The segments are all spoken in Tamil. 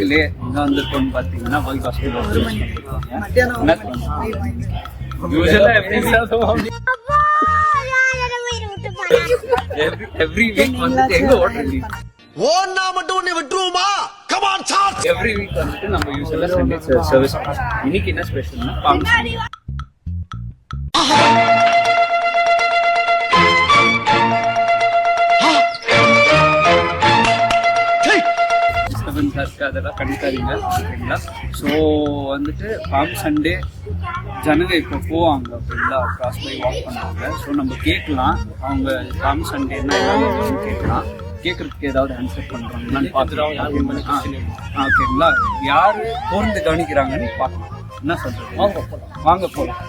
இல்லையே இங்கே வந்திருக்கோன்னு பார்த்தீங்கன்னா பைபாஸ் எவ்ரி வீக் வந்துட்டு எங்க ஓடுறது ஓன்னா மட்டும் உன்னை விட்டுருவோமா? Come on charge. எவ்ரி வீக் வந்துட்டு நம்ம யூஸ்வலா சண்டே சர்வீஸ். இன்னைக்கு என்ன ஸ்பெஷல்னா பாம் இருக்கு, அதெல்லாம் கண்டுக்காதீங்க ஓகேங்களா. ஸோ வந்துட்டு பாம் சண்டே ஜனங்க இப்போ போவாங்க ஓகேங்களா, கிராஸ் பை வாக் பண்ணுவாங்க. ஸோ நம்ம கேட்கலாம், அவங்க பாம் சண்டேன்னா என்ன கேட்கலாம். கேட்கறதுக்கு ஏதாவது ஆன்சர் பண்ணுறாங்கன்னு பார்த்துட்டு ஓகேங்களா, யாரு போர்ந்து கவனிக்கிறாங்கன்னு பார்க்கலாம். என்ன சொல்றது, வாங்க போலாம்.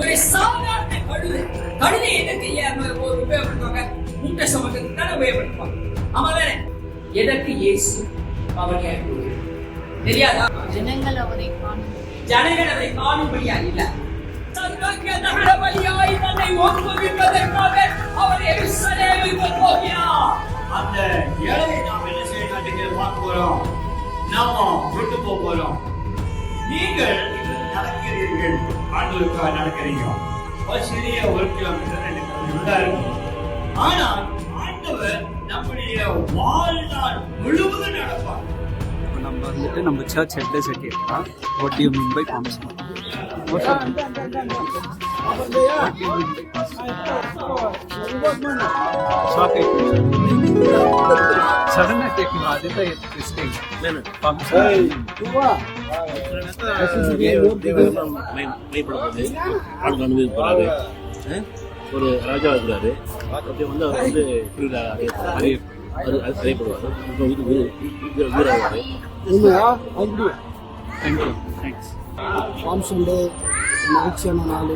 ஒரு சாதாரண கழுதை எதுக்கு உபயோகப்படுத்துவாங்க? மூட்டை சமத்துக்கு தானே உபயோகப்படுத்துவாங்க. ஆமா தானே? எதற்கு இயேசு அவனை தெரியாதா? ஜனங்கள் அவரை காணும்படியா இல்ல, தகனபலியாய் தன்னை ஒப்புவிப்பதற்காக அவர் எருசலேமுக்கு போகிறார். அந்த ஏழை நாம் என்ன செய்ய பார்க்க போறோம், நாம விட்டு போறோம். நீங்கள் நடக்கிறீர்கள், ஆண்டவருக்காக நடக்கிறீங்க. ஒரு சிறிய 1 கிலோமீட்டர் 2 கிலோமீட்டர் இருக்கும். ஆனால் ஆண்டவர் நம்முடைய வாழ்நாள் முழுவதும் நடப்பார். நம்ம வந்துட்டு நம்ம சர்ச் அட்ரஸ் கேட்கலாம். What do you mean by palm Sunday? சடனா கேட்கணும், அதுதான் இன்ட்ரெஸ்டிங். பாம் ஒரு ராஜா இருக்கிறாரு, அப்படி வந்து அவர் வந்து அறியப்படுவார். பாம் சண்டே மகிழ்ச்சியான நாள்.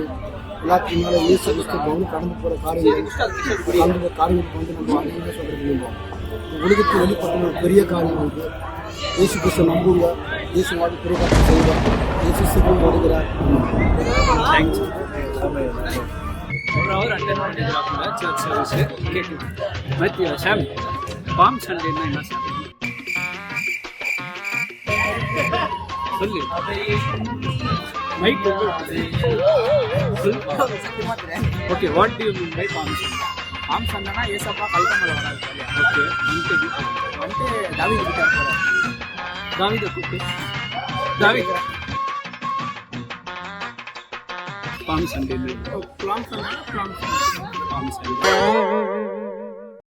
எல்லாத்துக்கு மேலே இயேசு கிறிஸ்து பவுன் கடந்து போகிற காரியங்கள் அந்த காரியங்களுக்கு வந்து நம்ம அதிகமாக சொல்கிறது இல்லை. உலகத்தில் வெளிப்பட்ட ஒரு பெரிய காரியம் வந்து இயேசு கிறிஸ்து நம்புங்க, இயேசு வாழ்க்கை பெரிய காரியம் செய்வார், இயேசு சீக்கிரம் வருகிறார். ஒரு ஹவர் அட்டெண்ட் பண்ணிடுறாங்க சர்ச் சர்வீஸ். கேட்குது மத்திய சாம், பாம் சண்டேன்னா என்ன சார் சொல்லு. Mike okay, what do you mean by palm Sunday? Palm சண்டைனா ஏசப்பா கல்கமலை வராது. ஓகே, வந்துட்டு தாவீது கிட்ட போறாரு. தாவீதை கூப்பிட்டு தாவீது பாம் சண்டே பாம் சண்டை